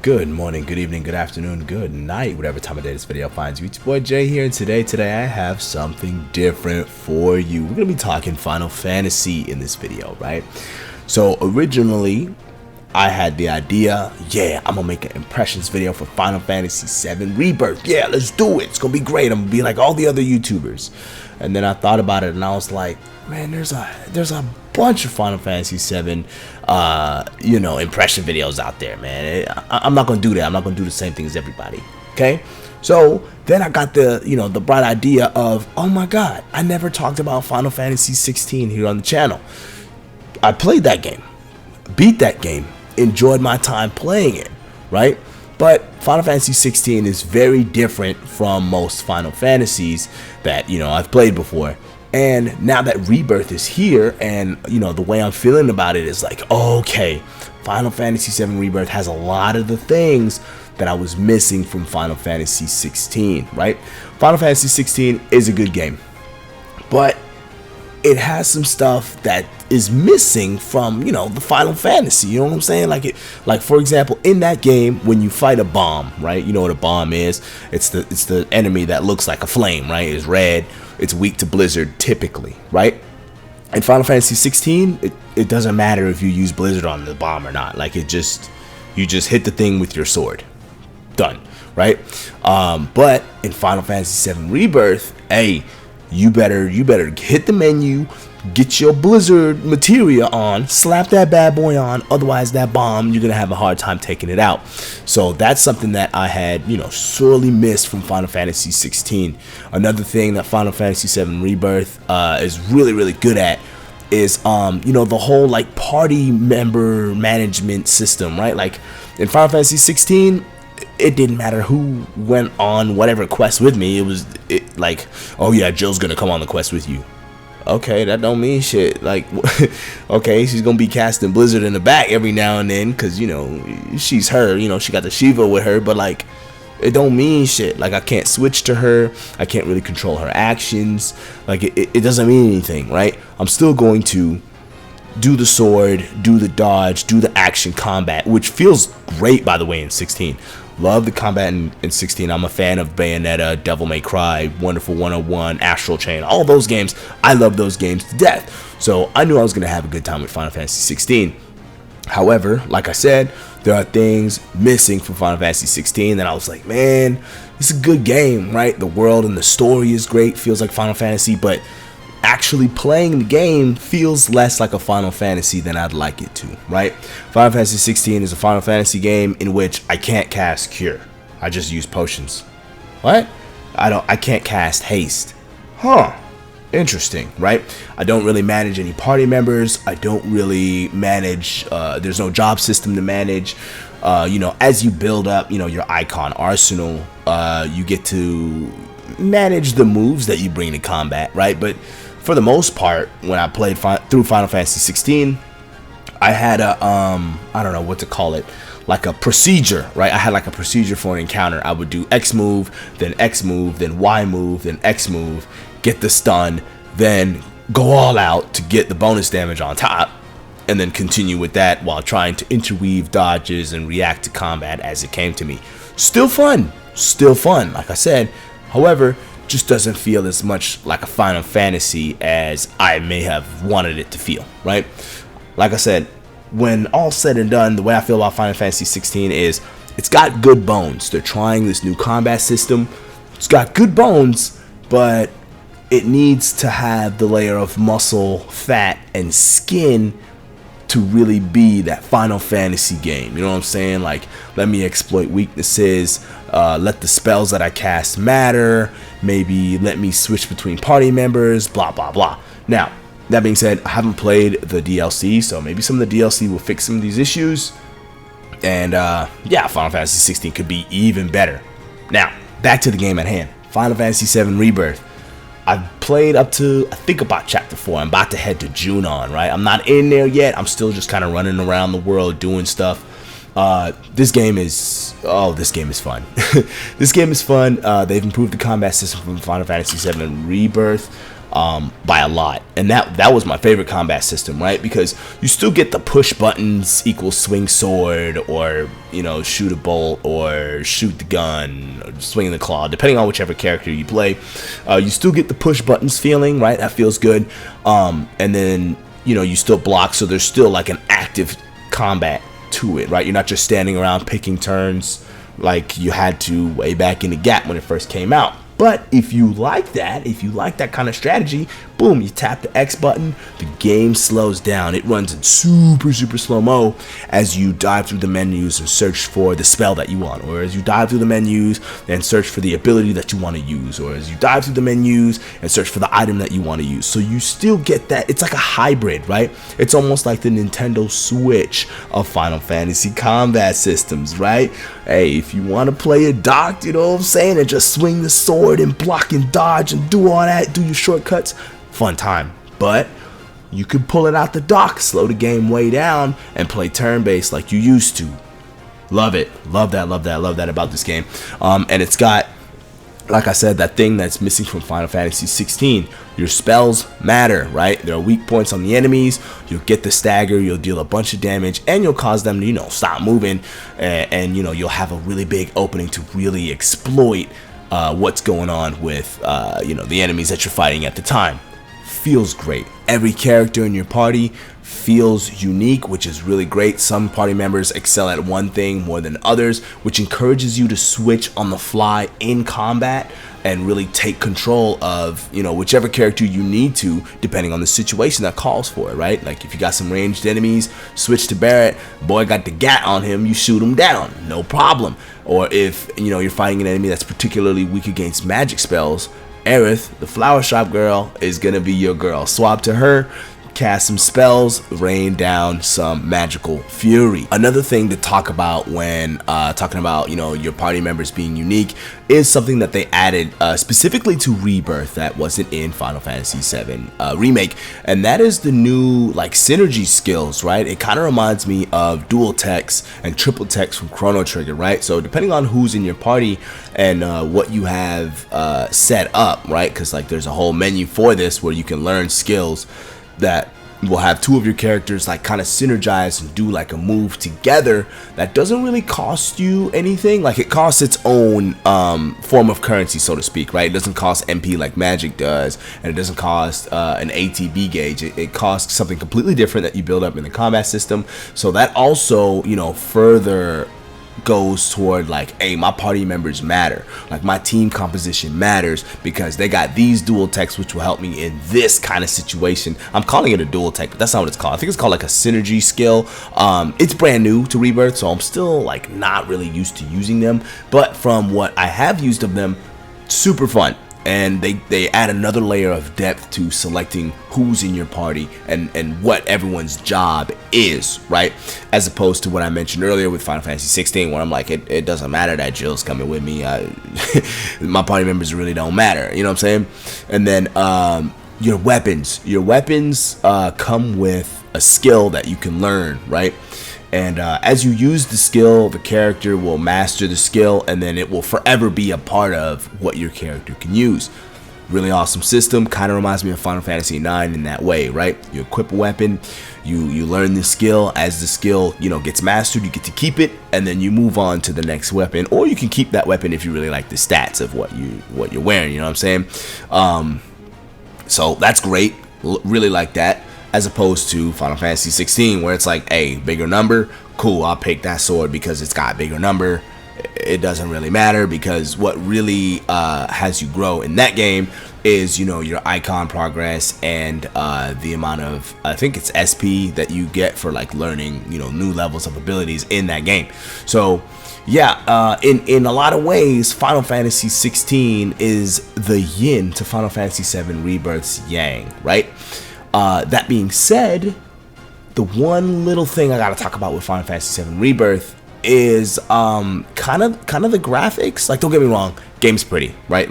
Good morning, good evening, good afternoon, good night, whatever time of day this video finds you. It's your boy Jay here, and today I have something different for you. We're going to be talking Final Fantasy in this video, right? So originally, I had the idea, I'm going to make an impressions video for Final Fantasy 7 Rebirth. Yeah, let's do it. It's going to be great. I'm going to be like all the other YouTubers. And then I thought about it, and I was like, man, there's a bunch of Final Fantasy 7 impression videos out there, man. I'm not gonna do that. I'm not gonna do the same thing as everybody. Okay, so then I got the bright idea of, oh my god, I never talked about Final Fantasy 16 here on the channel. I played that game, beat that game, enjoyed my time playing it, right? But Final Fantasy 16 is very different from most Final Fantasies that I've played before. And now that Rebirth is here, and the way I'm feeling about it is like, okay, Final Fantasy 7 Rebirth has a lot of the things that I was missing from Final Fantasy 16, right? Final Fantasy 16 is a good game, but it has some stuff that is missing from the Final Fantasy. You know what I'm saying? Like for example, in that game, when you fight a bomb, right? You know what a bomb is? It's the enemy that looks like a flame, right? It's red. It's weak to Blizzard typically, right? In Final Fantasy 16, it doesn't matter if you use Blizzard on the bomb or not. Like you just hit the thing with your sword. Done, right? But in Final Fantasy 7 Rebirth, hey, you better hit the menu, get your Blizzard materia on, slap that bad boy on, otherwise that bomb, you're gonna have a hard time taking it out. So that's something that I had sorely missed from Final Fantasy 16. Another thing that Final Fantasy 7 Rebirth is really good at is the whole like party member management system, right? Like in Final Fantasy 16, it didn't matter who went on whatever quest with me. It was like, oh yeah, Jill's gonna come on the quest with you. Okay, that don't mean shit. Like, okay, she's gonna be casting Blizzard in the back every now and then, cause she's her. She got the Shiva with her, but like, it don't mean shit. Like, I can't switch to her. I can't really control her actions. Like, it doesn't mean anything, right? I'm still going to do the sword, do the dodge, do the action combat, which feels great, by the way, in 16. Love the combat in 16. I'm a fan of Bayonetta, Devil May Cry, Wonderful 101, Astral Chain, all those games. I love those games to death. So I knew I was going to have a good time with Final Fantasy 16. However, like I said, there are things missing from Final Fantasy 16 that I was like, man, it's a good game, right? The world and the story is great, feels like Final Fantasy, but actually playing the game feels less like a Final Fantasy than I'd like it to, right? Final Fantasy 16 is a Final Fantasy game in which I can't cast Cure. I just use potions. What? I can't cast Haste. Huh. Interesting, right? I don't really manage any party members. I don't really manage, there's no job system to manage. As you build up, your icon arsenal, you get to manage the moves that you bring to combat, right? But for the most part, when I played through Final Fantasy 16, I had a I don't know what to call it, like a procedure, right? I had like a procedure for an encounter. I would do X move, then Y move, then X move, get the stun, then go all out to get the bonus damage on top, and then continue with that while trying to interweave dodges and react to combat as it came to me. Still fun, like I said. However, just doesn't feel as much like a Final Fantasy as I may have wanted it to feel, right? Like I said, when all said and done, the way I feel about Final Fantasy 16 is it's got good bones. They're trying this new combat system. It's got good bones, but it needs to have the layer of muscle, fat, and skin to really be that Final Fantasy game. You know what I'm saying? Like, let me exploit weaknesses, let the spells that I cast matter, maybe let me switch between party members, blah blah blah. Now, that being said, I haven't played the DLC, so maybe some of the DLC will fix some of these issues, and Final Fantasy 16 could be even better. Now, back to the game at hand. Final Fantasy 7 Rebirth. I've played up to, I think, about chapter 4. I'm about to head to Junon, right? I'm not in there yet. I'm still just kind of running around the world doing stuff. This game is fun. This game is fun. They've improved the combat system from Final Fantasy 7 Rebirth by a lot, and that was my favorite combat system, right? Because you still get the push buttons equals swing sword, or shoot a bolt, or shoot the gun, or swing the claw, depending on whichever character you play. You still get the push buttons feeling, right? That feels good. And then you still block, so there's still like an active combat to it, right? You're not just standing around picking turns like you had to way back in the gap when it first came out. But if you like that kind of strategy, boom, you tap the X button, the game slows down. It runs in super slow-mo as you dive through the menus and search for the spell that you want, or as you dive through the menus and search for the ability that you want to use, or as you dive through the menus and search for the item that you want to use. So you still get that. It's like a hybrid, right? It's almost like the Nintendo Switch of Final Fantasy combat systems, right? Hey, if you want to play it docked, you know what I'm saying, and just swing the sword and block and dodge and do all that, do your shortcuts, fun time. But you can pull it out the dock, slow the game way down, and play turn-based like you used to. Love it. Love that about this game. And it's got, like I said, that thing that's missing from Final Fantasy 16. Your spells matter, right? There are weak points on the enemies. You'll get the stagger, you'll deal a bunch of damage, and you'll cause them to, stop moving, and you'll have a really big opening to really exploit what's going on with the enemies that you're fighting at the time. Feels great. Every character in your party feels unique, which is really great. Some party members excel at one thing more than others, which encourages you to switch on the fly in combat and really take control of whichever character you need to, depending on the situation that calls for it, right? Like if you got some ranged enemies, switch to Barret. Boy got the gat on him, you shoot him down, no problem. Or if you're fighting an enemy that's particularly weak against magic spells, Aerith, the flower shop girl, is gonna be your girl. Swap to her, cast some spells, rain down some magical fury. Another thing to talk about when talking about your party members being unique is something that they added specifically to Rebirth that wasn't in Final Fantasy 7 Remake, and that is the new synergy skills, right? It kind of reminds me of dual techs and triple techs from Chrono Trigger, right? So depending on who's in your party and what you have set up, right? Because there's a whole menu for this where you can learn skills that will have two of your characters kind of synergize and do a move together that doesn't really cost you anything. It costs its own form of currency, so to speak, right? It doesn't cost MP like Magic does, and it doesn't cost an ATB gauge. It costs something completely different that you build up in the combat system. So that also further goes toward hey, my party members matter, my team composition matters because they got these dual techs which will help me in this kind of situation. I'm calling it a dual tech, but that's not what it's called. I think it's called a synergy skill. It's brand new to Rebirth, so I'm still not really used to using them, but from what I have used of them, super fun. And they add another layer of depth to selecting who's in your party and what everyone's job is, right? As opposed to what I mentioned earlier with Final Fantasy 16, where I'm it doesn't matter that Jill's coming with me. My party members really don't matter, you know what I'm saying? And then your weapons come with a skill that you can learn, right? And as you use the skill, the character will master the skill, and then it will forever be a part of what your character can use. Really awesome system. Kind of reminds me of Final Fantasy 9 in that way, right? You equip a weapon, you learn the skill. As the skill gets mastered, you get to keep it, and then you move on to the next weapon. Or you can keep that weapon if you really like the stats of what you're wearing. You know what I'm saying? So that's great. Really like that. As opposed to Final Fantasy 16, where it's hey, bigger number, cool, I'll pick that sword because it's got a bigger number. It doesn't really matter, because what really has you grow in that game is your icon progress and the amount of, I think it's SP that you get for learning new levels of abilities in that game. So yeah, in a lot of ways, Final Fantasy 16 is the yin to Final Fantasy 7 Rebirth's yang, right? That being said, the one little thing I gotta talk about with Final Fantasy 7 Rebirth is kind of the graphics. Don't get me wrong, game's pretty, right?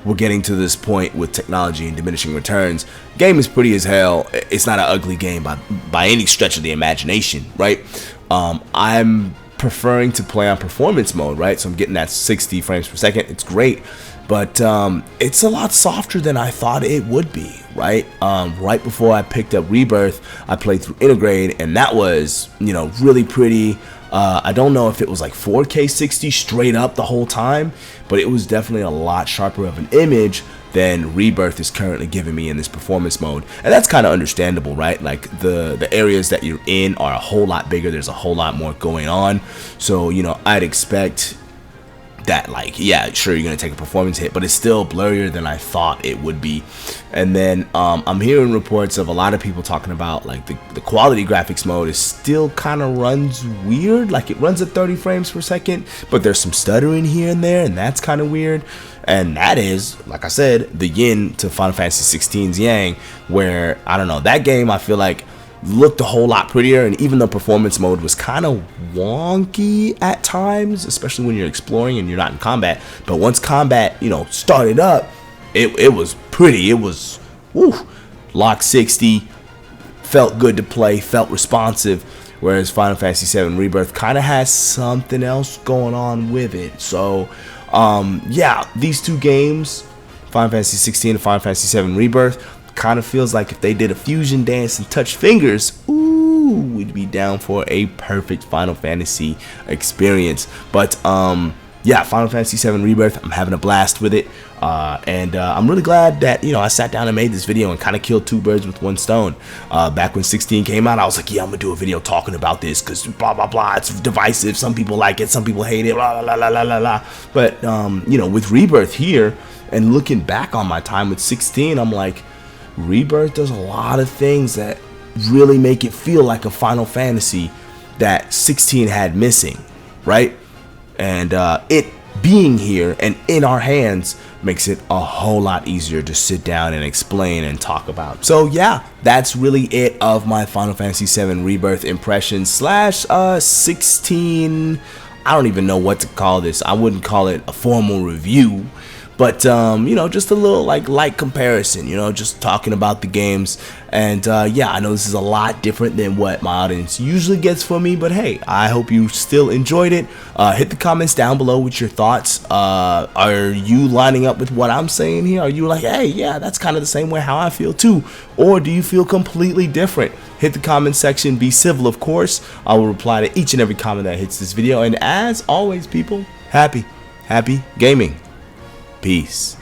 We're getting to this point with technology and diminishing returns. Game is pretty as hell. It's not an ugly game by any stretch of the imagination, right? I'm preferring to play on performance mode, right? So I'm getting that 60 frames per second. It's great, but it's a lot softer than I thought it would be, right? Right before I picked up Rebirth, I played through Integrate, and that was, you know, really pretty. I don't know if it was like 4K 60 straight up the whole time, but it was definitely a lot sharper of an image than Rebirth is currently giving me in this performance mode. And that's kind of understandable, right? Like the areas that you're in are a whole lot bigger. There's a whole lot more going on. So, you know, I'd expect that, like, yeah, sure, you're gonna take a performance hit, but it's still blurrier than I thought it would be. And then I'm hearing reports of a lot of people talking about like the quality graphics mode is still kind of runs weird. Like, it runs at 30 frames per second, but there's some stuttering here and there, and that's kind of weird. And that is, like I said, the yin to Final Fantasy 16's yang, where, I don't know, that game I feel like looked a whole lot prettier, and even the performance mode was kind of wonky at times, especially when you're exploring and you're not in combat. But once combat, you know, started up, it was pretty. It was, woo, lock 60, felt good to play, felt responsive, whereas Final Fantasy VII Rebirth kind of has something else going on with it. So yeah, these two games, Final Fantasy 16 and Final Fantasy VII Rebirth, kind of feels like if they did a fusion dance and touch fingers, ooh, we'd be down for a perfect Final Fantasy experience. But yeah, Final Fantasy VII Rebirth, I'm having a blast with it, and I'm really glad that, you know, I sat down and made this video and kind of killed two birds with one stone. Back when 16 came out, I was like, yeah, I'm gonna do a video talking about this because blah blah blah, it's divisive, some people like it, some people hate it, blah blah blah blah blah blah. But you know, with Rebirth here and looking back on my time with 16, I'm like, Rebirth does a lot of things that really make it feel like a Final Fantasy that 16 had missing, right? And it being here and in our hands makes it a whole lot easier to sit down and explain and talk about. So yeah, that's really it of my Final Fantasy VII Rebirth impressions slash 16. I don't even know what to call this. I wouldn't call it a formal review, but you know, just a little like light comparison, you know, just talking about the games. And yeah, I know this is a lot different than what my audience usually gets from me, but hey, I hope you still enjoyed it. Hit the comments down below with your thoughts. Are you lining up with what I'm saying here? Are you like, hey, yeah, that's kind of the same way how I feel too? Or do you feel completely different? Hit the comment section, be civil, of course. I will reply to each and every comment that hits this video. And as always, people, happy gaming. Peace.